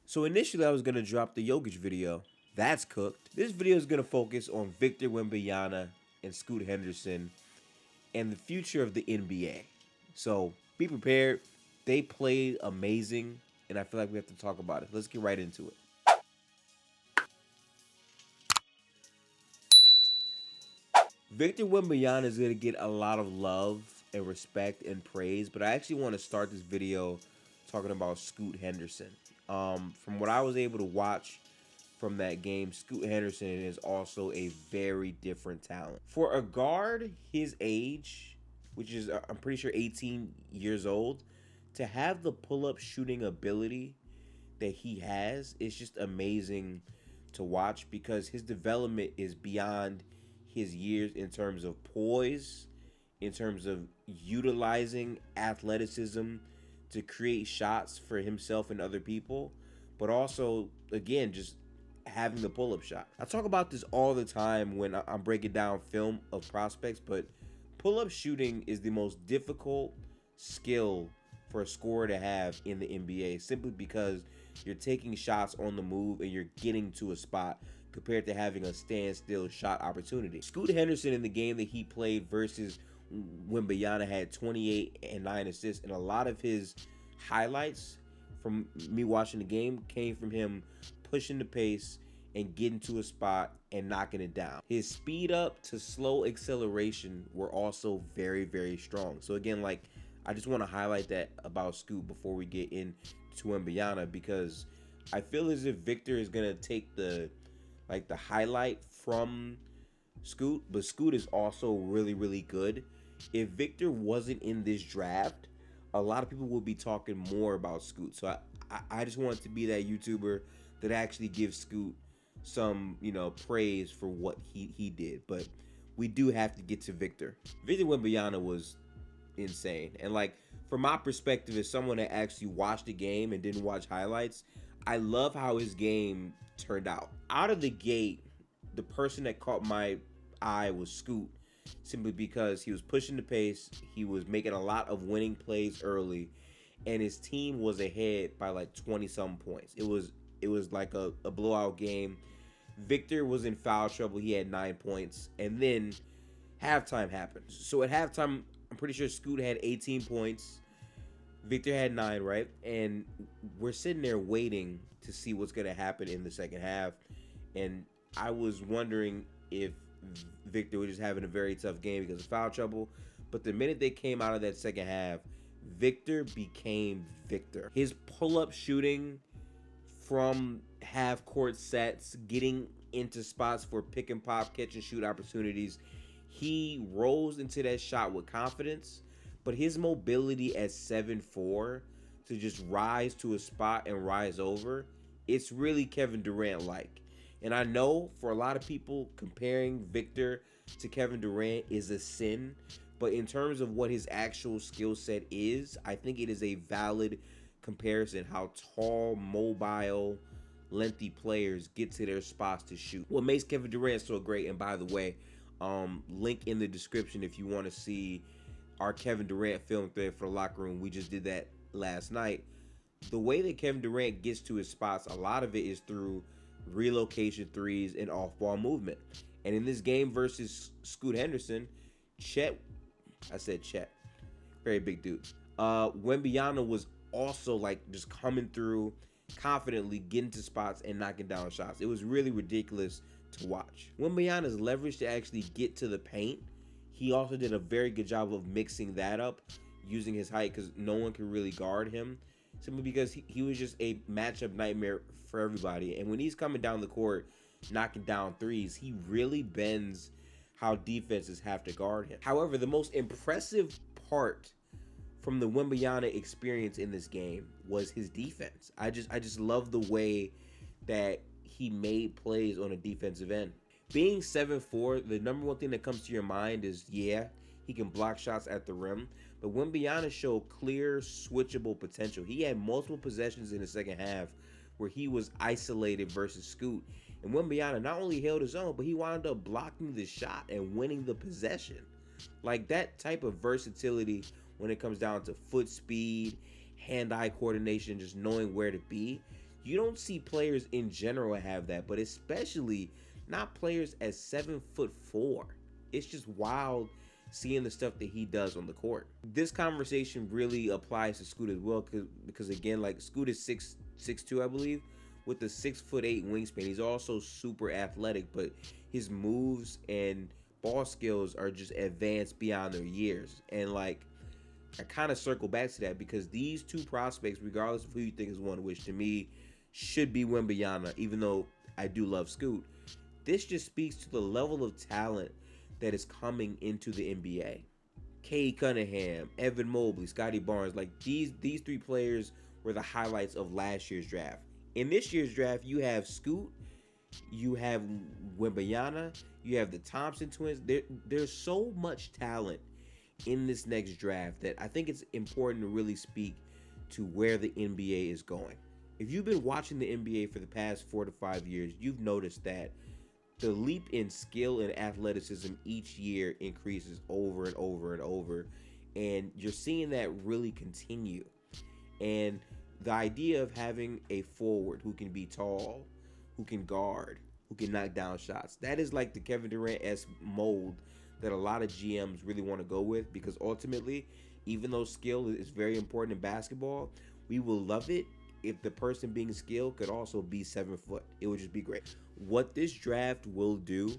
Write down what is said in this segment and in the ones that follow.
So initially I was going to drop the Jokic video. That's cooked. This video is going to focus on Victor Wembanyama and Scoot Henderson and the future of the NBA. So be prepared. They played amazing, and I feel like we have to talk about it. Let's get right into it. Victor Wembanyama is going to get a lot of love and respect and praise, but I actually want to start this video talking about Scoot Henderson. From what I was able to watch from that game, Scoot Henderson is also a very different talent. For a guard his age, which is, I'm pretty sure 18 years old, to have the pull-up shooting ability that he has is just amazing to watch because his development is beyond his years in terms of poise, in terms of utilizing athleticism to create shots for himself and other people, but also, again, just having the pull-up shot. I talk about this all the time when I'm breaking down film of prospects, but pull-up shooting is the most difficult skill for a scorer to have in the NBA, simply because you're taking shots on the move and you're getting to a spot compared to having a standstill shot opportunity. Scoot Henderson in the game that he played versus Wembanyama had 28 and 9 assists, and a lot of his highlights from me watching the game came from him pushing the pace and getting to a spot and knocking it down. His speed up to slow acceleration were also very, very strong. So again, like, I just want to highlight that about Scoot before we get into Wembanyama, because I feel as if Victor is gonna take the highlight from Scoot, but Scoot is also really, really good. If Victor wasn't in this draft, a lot of people would be talking more about Scoot. So I just wanted to be that YouTuber that actually gives Scoot some, praise for what he did. But we do have to get to Victor. Victor Wembanyama was insane. And from my perspective, as someone that actually watched the game and didn't watch highlights, I love how his game turned out. Out of the gate, the person that caught my eye was Scoot, simply because he was pushing the pace, he was making a lot of winning plays early, and his team was ahead by 20-something points. It was like a blowout game. Victor was in foul trouble. He had 9 points, and then halftime happened. So at halftime, I'm pretty sure Scoot had 18 points. Victor had 9, right? And we're sitting there waiting to see what's going to happen in the second half. And I was wondering if Victor was just having a very tough game because of foul trouble. But the minute they came out of that second half, Victor became Victor. His pull-up shooting from half-court sets, getting into spots for pick and pop, catch and shoot opportunities, he rose into that shot with confidence. But his mobility at 7'4" to just rise to a spot and rise over, it's really Kevin Durant-like. And I know for a lot of people, comparing Victor to Kevin Durant is a sin. But in terms of what his actual skill set is, I think it is a valid comparison how tall, mobile, lengthy players get to their spots to shoot. What makes Kevin Durant so great, and by the way, link in the description if you want to see our Kevin Durant film thread for the locker room. We just did that last night. The way that Kevin Durant gets to his spots, a lot of it is through relocation threes and off-ball movement. And in this game versus Scoot Henderson, Chet, very big dude. Wembanyama was also just coming through confidently, getting to spots and knocking down shots. It was really ridiculous to watch. Wembanyama's leverage to actually get to the paint, he also did a very good job of mixing that up, using his height because no one could really guard him, simply because he was just a matchup nightmare for everybody. And when he's coming down the court, knocking down threes, he really bends how defenses have to guard him. However, the most impressive part from the Wembanyama experience in this game was his defense. I just love the way that he made plays on a defensive end. Being 7'4", the number one thing that comes to your mind is, yeah, he can block shots at the rim. But Wembanyama showed clear, switchable potential. He had multiple possessions in the second half where he was isolated versus Scoot. And Wembanyama not only held his own, but he wound up blocking the shot and winning the possession. That type of versatility when it comes down to foot speed, hand-eye coordination, just knowing where to be, You don't see players in general have that, but especially not players at 7'4". It's just wild seeing the stuff that he does on the court. This conversation really applies to Scoot as well, because again, like Scoot is 6'2", I believe, with the 6'8" wingspan. He's also super athletic, but his moves and ball skills are just advanced beyond their years. And like, I kind of circle back to that because these two prospects, regardless of who you think is one, which to me should be Wembanyama, even though I do love Scoot, this just speaks to the level of talent that is coming into the NBA. Cade Cunningham, Evan Mobley, Scotty Barnes, like these three players were the highlights of last year's draft. In this year's draft, you have Scoot, you have Wembanyama, you have the Thompson twins. There's so much talent in this next draft that I think it's important to really speak to where the NBA is going. If you've been watching the NBA for the past 4 to 5 years, you've noticed that the leap in skill and athleticism each year increases over and over and over, and you're seeing that really continue. And the idea of having a forward who can be tall, who can guard, who can knock down shots, that is like the Kevin Durant-esque mold that a lot of GMs really want to go with, because ultimately, even though skill is very important in basketball, we will love it if the person being skilled could also be 7 foot. It would just be great. What this draft will do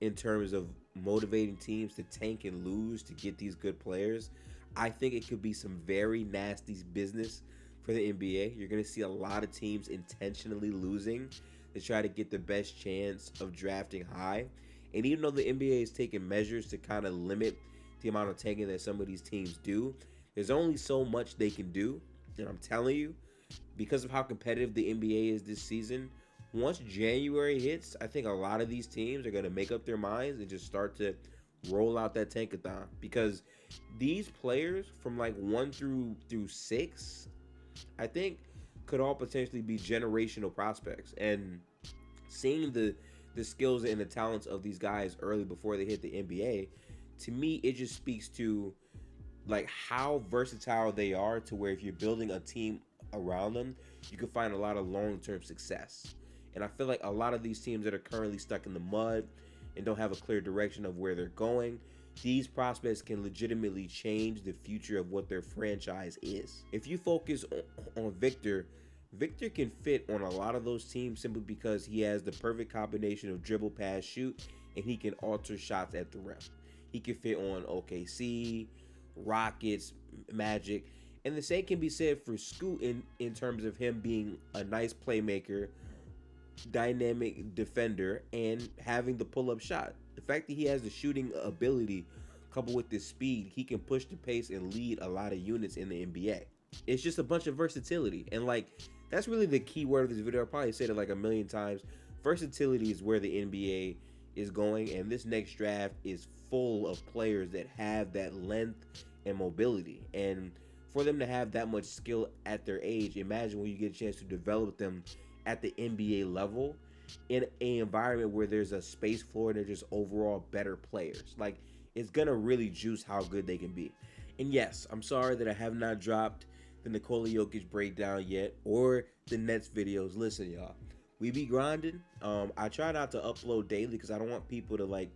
in terms of motivating teams to tank and lose to get these good players, I think it could be some very nasty business for the NBA. You're going to see a lot of teams intentionally losing to try to get the best chance of drafting high. And even though the NBA is taking measures to kind of limit the amount of tanking that some of these teams do, there's only so much they can do. And I'm telling you, because of how competitive the NBA is this season, once January hits, I think a lot of these teams are going to make up their minds and just start to roll out that tankathon. Because these players from like 1 through 6, I think could all potentially be generational prospects. And seeing the skills and the talents of these guys early before they hit the NBA, to me, it just speaks to like how versatile they are, to where if you're building a team around them, you can find a lot of long-term success. And I feel like a lot of these teams that are currently stuck in the mud and don't have a clear direction of where they're going, these prospects can legitimately change the future of what their franchise is. If you focus on Victor can fit on a lot of those teams simply because he has the perfect combination of dribble, pass, shoot, and he can alter shots at the rim. He can fit on OKC, Rockets, Magic. And the same can be said for Scoot in terms of him being a nice playmaker, dynamic defender, and having the pull-up shot. The fact that he has the shooting ability coupled with this speed, he can push the pace and lead a lot of units in the NBA. It's just a bunch of versatility. And like, that's really the key word of this video. I'll probably say it like a million times. Versatility is where the NBA is going, and this next draft is full of players that have that length and mobility. And for them to have that much skill at their age, imagine when you get a chance to develop them at the NBA level in an environment where there's a space floor and they're just overall better players. Like, it's gonna really juice how good they can be. And yes, I'm sorry that I have not dropped the Nikola Jokic breakdown yet, or the Nets videos. Listen, y'all, we be grinding. I try not to upload daily because I don't want people to like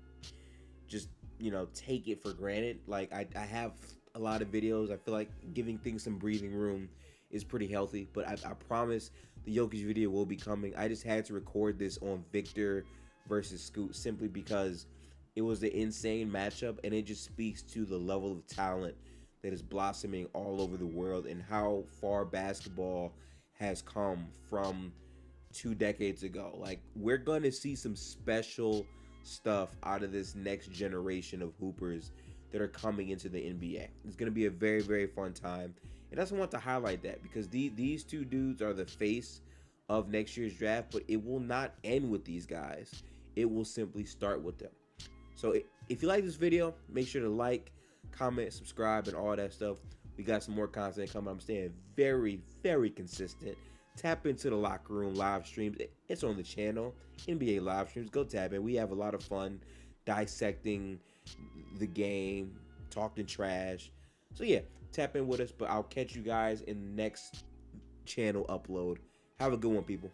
just, you know, take it for granted. Like, I have a lot of videos. I feel like giving things some breathing room is pretty healthy, but I promise the Jokic video will be coming. I just had to record this on Victor versus Scoot simply because it was an insane matchup, and it just speaks to the level of talent that is blossoming all over the world and how far basketball has come from 2 decades ago. Like, we're going to see some special stuff out of this next generation of hoopers that are coming into the NBA. It's going to be a very, very fun time. And I just want to highlight that because these two dudes are the face of next year's draft, but it will not end with these guys. It will simply start with them. So if you like this video, make sure to like, comment, subscribe, and all that stuff. We got some more content coming. I'm staying very, very consistent. Tap into the Locker Room live streams. It's on the channel, NBA live streams. Go tap in. We have a lot of fun dissecting the game, talking trash. So yeah, tap in with us, but I'll catch you guys in the next channel upload. Have Have a good one, people.